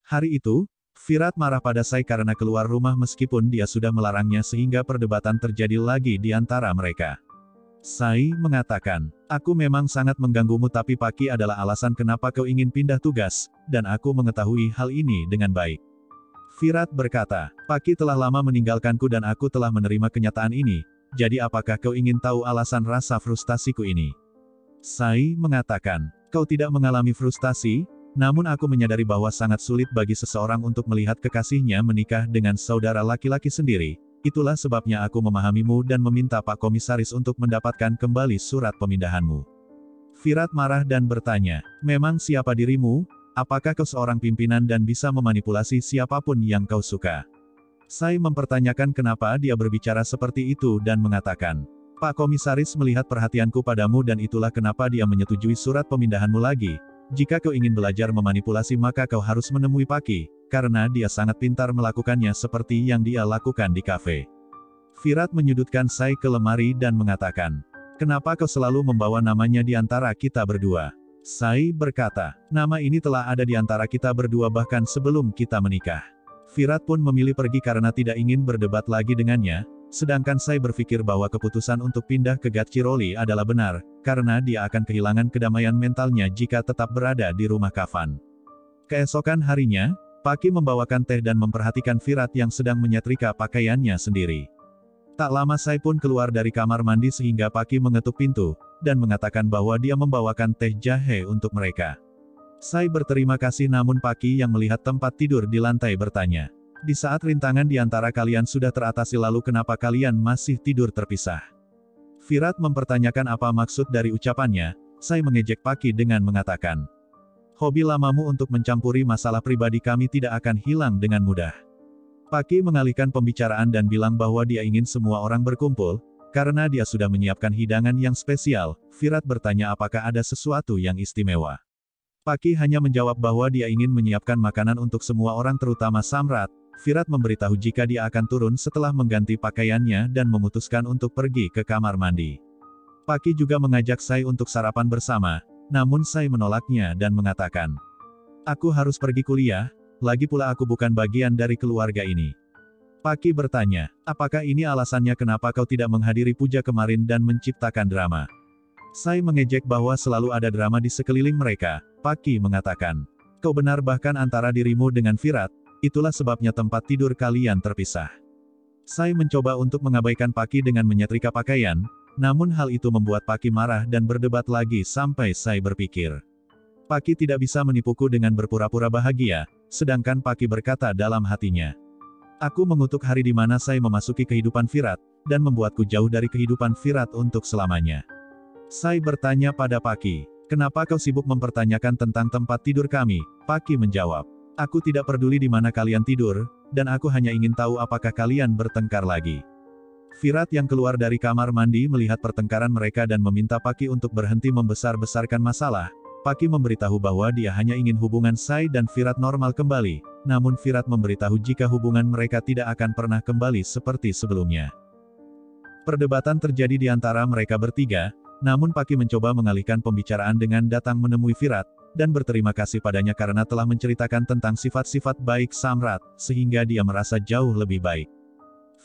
Hari itu, Virat marah pada Sai karena keluar rumah meskipun dia sudah melarangnya sehingga perdebatan terjadi lagi di antara mereka. Sai mengatakan, aku memang sangat mengganggumu tapi Paki adalah alasan kenapa kau ingin pindah tugas, dan aku mengetahui hal ini dengan baik. Virat berkata, Paki telah lama meninggalkanku dan aku telah menerima kenyataan ini, jadi apakah kau ingin tahu alasan rasa frustasiku ini? Sai mengatakan, kau tidak mengalami frustasi, namun aku menyadari bahwa sangat sulit bagi seseorang untuk melihat kekasihnya menikah dengan saudara laki-laki sendiri. Itulah sebabnya aku memahamimu dan meminta Pak Komisaris untuk mendapatkan kembali surat pemindahanmu. Virat marah dan bertanya, memang siapa dirimu? Apakah kau seorang pimpinan dan bisa memanipulasi siapapun yang kau suka? Sai mempertanyakan kenapa dia berbicara seperti itu dan mengatakan, Pak Komisaris melihat perhatianku padamu dan itulah kenapa dia menyetujui surat pemindahanmu lagi. Jika kau ingin belajar memanipulasi maka kau harus menemui Paki, karena dia sangat pintar melakukannya seperti yang dia lakukan di kafe. Virat menyudutkan Sai ke lemari dan mengatakan, kenapa kau selalu membawa namanya di antara kita berdua? Sai berkata, nama ini telah ada di antara kita berdua bahkan sebelum kita menikah. Virat pun memilih pergi karena tidak ingin berdebat lagi dengannya, sedangkan Sai berpikir bahwa keputusan untuk pindah ke Gadchiroli adalah benar, karena dia akan kehilangan kedamaian mentalnya jika tetap berada di rumah kafan. Keesokan harinya, Paki membawakan teh dan memperhatikan Virat yang sedang menyetrika pakaiannya sendiri. Tak lama Sai pun keluar dari kamar mandi sehingga Paki mengetuk pintu, dan mengatakan bahwa dia membawakan teh jahe untuk mereka. Sai berterima kasih namun Paki yang melihat tempat tidur di lantai bertanya, di saat rintangan di antara kalian sudah teratasi lalu kenapa kalian masih tidur terpisah? Virat mempertanyakan apa maksud dari ucapannya, Sai mengejek Paki dengan mengatakan, hobi lamamu untuk mencampuri masalah pribadi kami tidak akan hilang dengan mudah. Paki mengalihkan pembicaraan dan bilang bahwa dia ingin semua orang berkumpul, karena dia sudah menyiapkan hidangan yang spesial. Virat bertanya apakah ada sesuatu yang istimewa. Paki hanya menjawab bahwa dia ingin menyiapkan makanan untuk semua orang terutama Samrat. Virat memberitahu jika dia akan turun setelah mengganti pakaiannya dan memutuskan untuk pergi ke kamar mandi. Paki juga mengajak Sai untuk sarapan bersama, namun Sai menolaknya dan mengatakan, aku harus pergi kuliah, lagi pula aku bukan bagian dari keluarga ini. Paki bertanya, apakah ini alasannya kenapa kau tidak menghadiri puja kemarin dan menciptakan drama? Sai mengejek bahwa selalu ada drama di sekeliling mereka. Paki mengatakan, kau benar bahkan antara dirimu dengan Virat, itulah sebabnya tempat tidur kalian terpisah. Sai mencoba untuk mengabaikan Paki dengan menyetrika pakaian, namun hal itu membuat Paki marah dan berdebat lagi sampai Sai berpikir. Paki tidak bisa menipuku dengan berpura-pura bahagia, sedangkan Paki berkata dalam hatinya. Aku mengutuk hari di mana Sai memasuki kehidupan Virat, dan membuatku jauh dari kehidupan Virat untuk selamanya. Sai bertanya pada Paki, kenapa kau sibuk mempertanyakan tentang tempat tidur kami? Paki menjawab, aku tidak peduli di mana kalian tidur, dan aku hanya ingin tahu apakah kalian bertengkar lagi. Virat yang keluar dari kamar mandi melihat pertengkaran mereka dan meminta Paki untuk berhenti membesar-besarkan masalah. Paki memberitahu bahwa dia hanya ingin hubungan Sai dan Virat normal kembali, namun Virat memberitahu jika hubungan mereka tidak akan pernah kembali seperti sebelumnya. Perdebatan terjadi di antara mereka bertiga, namun Paki mencoba mengalihkan pembicaraan dengan datang menemui Virat, dan berterima kasih padanya karena telah menceritakan tentang sifat-sifat baik Samrat, sehingga dia merasa jauh lebih baik.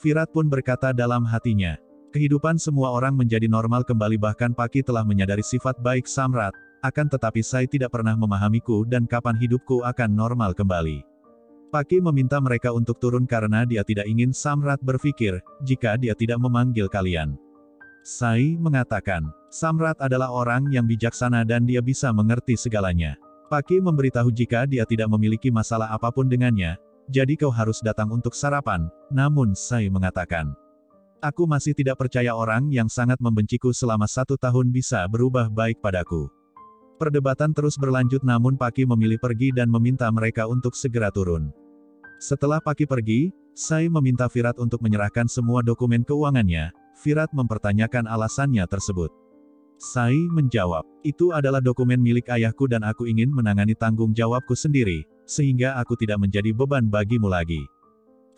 Virat pun berkata dalam hatinya, kehidupan semua orang menjadi normal kembali bahkan Paki telah menyadari sifat baik Samrat, akan tetapi Sai tidak pernah memahamiku dan kapan hidupku akan normal kembali. Paki meminta mereka untuk turun karena dia tidak ingin Samrat berpikir, jika dia tidak memanggil kalian. Sai mengatakan, Samrat adalah orang yang bijaksana dan dia bisa mengerti segalanya. Paki memberitahu jika dia tidak memiliki masalah apapun dengannya, jadi kau harus datang untuk sarapan, namun Sai mengatakan, aku masih tidak percaya orang yang sangat membenciku selama 1 tahun bisa berubah baik padaku. Perdebatan terus berlanjut namun Paki memilih pergi dan meminta mereka untuk segera turun. Setelah Paki pergi, Sai meminta Virat untuk menyerahkan semua dokumen keuangannya. Virat mempertanyakan alasannya tersebut. Sai menjawab, itu adalah dokumen milik ayahku dan aku ingin menangani tanggung jawabku sendiri, sehingga aku tidak menjadi beban bagimu lagi.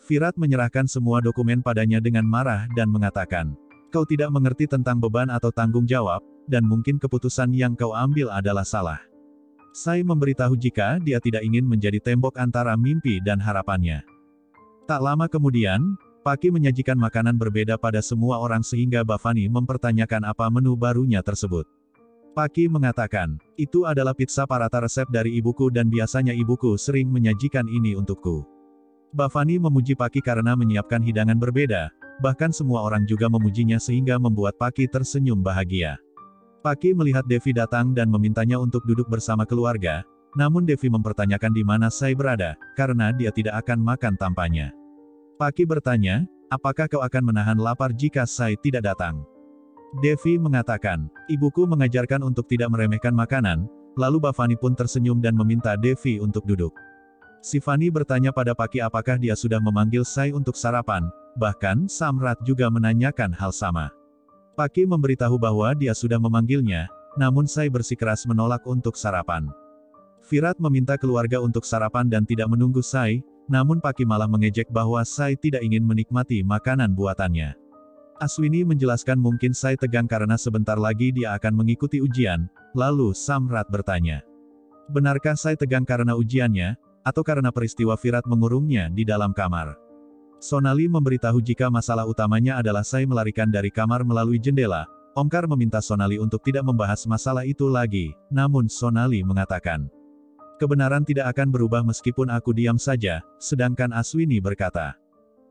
Virat menyerahkan semua dokumen padanya dengan marah dan mengatakan, kau tidak mengerti tentang beban atau tanggung jawab, dan mungkin keputusan yang kau ambil adalah salah. Sai memberitahu jika dia tidak ingin menjadi tembok antara mimpi dan harapannya. Tak lama kemudian, Paki menyajikan makanan berbeda pada semua orang sehingga Bhavani mempertanyakan apa menu barunya tersebut. Paki mengatakan, itu adalah pizza parata resep dari ibuku dan biasanya ibuku sering menyajikan ini untukku. Bhavani memuji Paki karena menyiapkan hidangan berbeda, bahkan semua orang juga memujinya sehingga membuat Paki tersenyum bahagia. Paki melihat Devi datang dan memintanya untuk duduk bersama keluarga, namun Devi mempertanyakan di mana Sai berada, karena dia tidak akan makan tanpanya. Paki bertanya, apakah kau akan menahan lapar jika Sai tidak datang? Devi mengatakan, ibuku mengajarkan untuk tidak meremehkan makanan, lalu Bhavani pun tersenyum dan meminta Devi untuk duduk. Shivani bertanya pada Paki apakah dia sudah memanggil Sai untuk sarapan, bahkan Samrat juga menanyakan hal sama. Paki memberitahu bahwa dia sudah memanggilnya, namun Sai bersikeras menolak untuk sarapan. Virat meminta keluarga untuk sarapan dan tidak menunggu Sai, namun Paki malah mengejek bahwa Sai tidak ingin menikmati makanan buatannya. Aswini menjelaskan mungkin Sai tegang karena sebentar lagi dia akan mengikuti ujian, lalu Samrat bertanya. Benarkah Sai tegang karena ujiannya, atau karena peristiwa Virat mengurungnya di dalam kamar? Sonali memberitahu jika masalah utamanya adalah Sai melarikan dari kamar melalui jendela. Omkar meminta Sonali untuk tidak membahas masalah itu lagi, namun Sonali mengatakan, kebenaran tidak akan berubah meskipun aku diam saja, sedangkan Aswini berkata,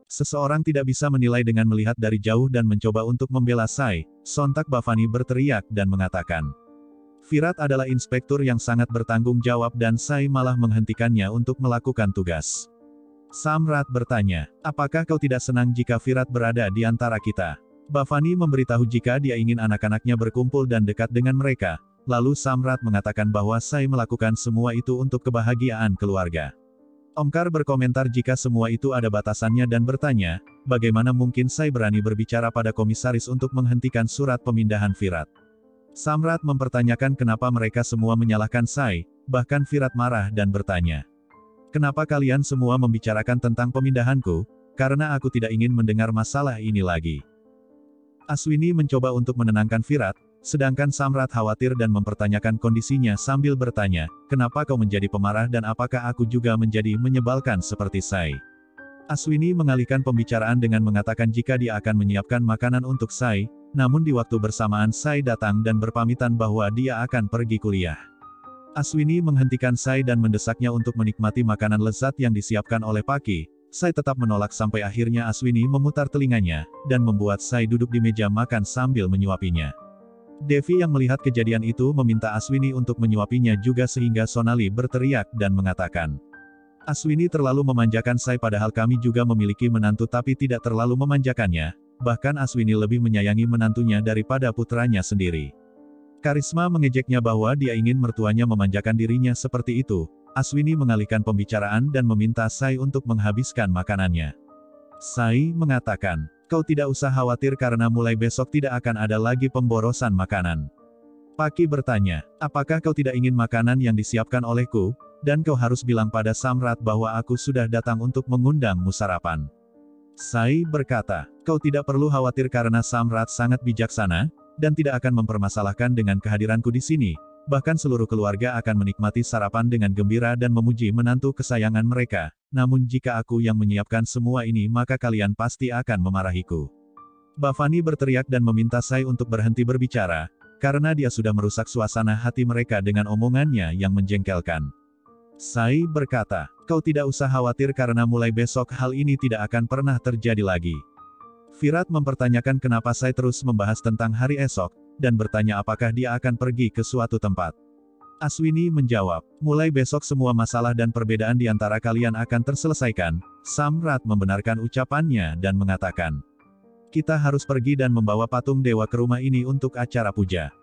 seseorang tidak bisa menilai dengan melihat dari jauh dan mencoba untuk membela Sai. Sontak Bhavani berteriak dan mengatakan, Virat adalah inspektur yang sangat bertanggung jawab dan Sai malah menghentikannya untuk melakukan tugas. Samrat bertanya, apakah kau tidak senang jika Virat berada di antara kita? Bhavani memberitahu jika dia ingin anak-anaknya berkumpul dan dekat dengan mereka, lalu Samrat mengatakan bahwa Sai melakukan semua itu untuk kebahagiaan keluarga. Omkar berkomentar jika semua itu ada batasannya dan bertanya, bagaimana mungkin Sai berani berbicara pada komisaris untuk menghentikan surat pemindahan Virat? Samrat mempertanyakan kenapa mereka semua menyalahkan Sai, bahkan Virat marah dan bertanya, kenapa kalian semua membicarakan tentang pemindahanku? Karena aku tidak ingin mendengar masalah ini lagi. Aswini mencoba untuk menenangkan Virat, sedangkan Samrat khawatir dan mempertanyakan kondisinya sambil bertanya, kenapa kau menjadi pemarah dan apakah aku juga menjadi menyebalkan seperti Sai? Aswini mengalihkan pembicaraan dengan mengatakan jika dia akan menyiapkan makanan untuk Sai, namun di waktu bersamaan Sai datang dan berpamitan bahwa dia akan pergi kuliah. Aswini menghentikan Sai dan mendesaknya untuk menikmati makanan lezat yang disiapkan oleh Paki. Sai tetap menolak sampai akhirnya Aswini memutar telinganya, dan membuat Sai duduk di meja makan sambil menyuapinya. Devi yang melihat kejadian itu meminta Aswini untuk menyuapinya juga sehingga Sonali berteriak dan mengatakan, Aswini terlalu memanjakan Sai padahal kami juga memiliki menantu tapi tidak terlalu memanjakannya, bahkan Aswini lebih menyayangi menantunya daripada putranya sendiri. Karisma mengejeknya bahwa dia ingin mertuanya memanjakan dirinya seperti itu. Aswini mengalihkan pembicaraan dan meminta Sai untuk menghabiskan makanannya. Sai mengatakan, kau tidak usah khawatir karena mulai besok tidak akan ada lagi pemborosan makanan. Paki bertanya, apakah kau tidak ingin makanan yang disiapkan olehku, dan kau harus bilang pada Samrat bahwa aku sudah datang untuk mengundangmu sarapan. Sai berkata, kau tidak perlu khawatir karena Samrat sangat bijaksana, dan tidak akan mempermasalahkan dengan kehadiranku di sini, bahkan seluruh keluarga akan menikmati sarapan dengan gembira dan memuji menantu kesayangan mereka, namun jika aku yang menyiapkan semua ini maka kalian pasti akan memarahiku. Bhavani berteriak dan meminta Sai untuk berhenti berbicara, karena dia sudah merusak suasana hati mereka dengan omongannya yang menjengkelkan. Sai berkata, kau tidak usah khawatir karena mulai besok hal ini tidak akan pernah terjadi lagi. Virat mempertanyakan kenapa Sai terus membahas tentang hari esok, dan bertanya apakah dia akan pergi ke suatu tempat. Aswini menjawab, mulai besok semua masalah dan perbedaan di antara kalian akan terselesaikan. Samrat membenarkan ucapannya dan mengatakan, kita harus pergi dan membawa patung dewa ke rumah ini untuk acara puja.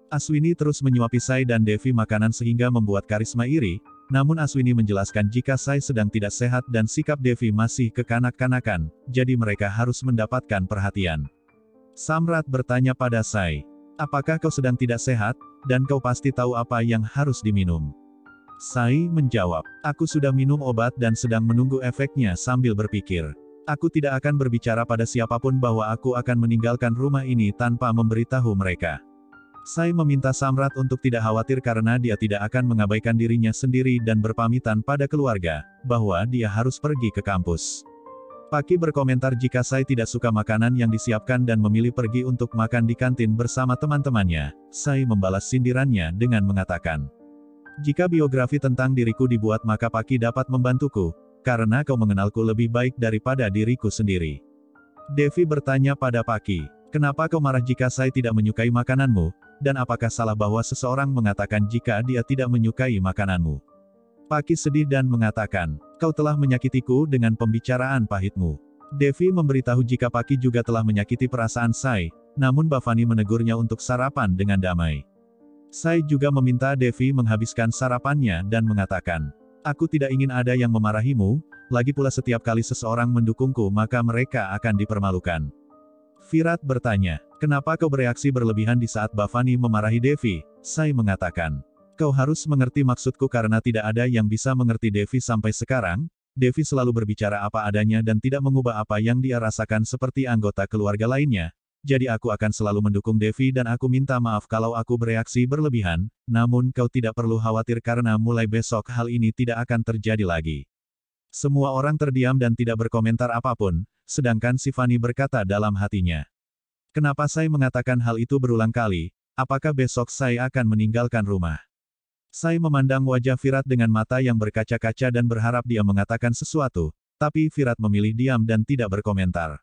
Aswini terus menyuapi Sai dan Devi makanan sehingga membuat Karisma iri, namun Aswini menjelaskan jika Sai sedang tidak sehat dan sikap Devi masih kekanak-kanakan, jadi mereka harus mendapatkan perhatian. Samrat bertanya pada Sai, apakah kau sedang tidak sehat, dan kau pasti tahu apa yang harus diminum? Sai menjawab, aku sudah minum obat dan sedang menunggu efeknya sambil berpikir. Aku tidak akan berbicara pada siapapun bahwa aku akan meninggalkan rumah ini tanpa memberitahu mereka. Sai meminta Samrat untuk tidak khawatir karena dia tidak akan mengabaikan dirinya sendiri dan berpamitan pada keluarga, bahwa dia harus pergi ke kampus. Paki berkomentar jika Sai tidak suka makanan yang disiapkan dan memilih pergi untuk makan di kantin bersama teman-temannya. Sai membalas sindirannya dengan mengatakan, "Jika biografi tentang diriku dibuat maka Paki dapat membantuku, karena kau mengenalku lebih baik daripada diriku sendiri." Devi bertanya pada Paki, "Kenapa kau marah jika Sai tidak menyukai makananmu, dan apakah salah bahwa seseorang mengatakan jika dia tidak menyukai makananmu?" Paki sedih dan mengatakan, "Kau telah menyakitiku dengan pembicaraan pahitmu." Devi memberitahu jika Paki juga telah menyakiti perasaan Sai, namun Bhavani menegurnya untuk sarapan dengan damai. Sai juga meminta Devi menghabiskan sarapannya dan mengatakan, "Aku tidak ingin ada yang memarahimu, lagi pula setiap kali seseorang mendukungku maka mereka akan dipermalukan." Virat bertanya, "Kenapa kau bereaksi berlebihan di saat Bhavani memarahi Devi?" Sai mengatakan, "Kau harus mengerti maksudku karena tidak ada yang bisa mengerti Devi sampai sekarang. Devi selalu berbicara apa adanya dan tidak mengubah apa yang dia rasakan seperti anggota keluarga lainnya. Jadi aku akan selalu mendukung Devi dan aku minta maaf kalau aku bereaksi berlebihan, namun kau tidak perlu khawatir karena mulai besok hal ini tidak akan terjadi lagi." Semua orang terdiam dan tidak berkomentar apapun, sedangkan Sivani berkata dalam hatinya, "Kenapa Sai mengatakan hal itu berulang kali? Apakah besok Sai akan meninggalkan rumah?" Sai memandang wajah Virat dengan mata yang berkaca-kaca dan berharap dia mengatakan sesuatu, tapi Virat memilih diam dan tidak berkomentar.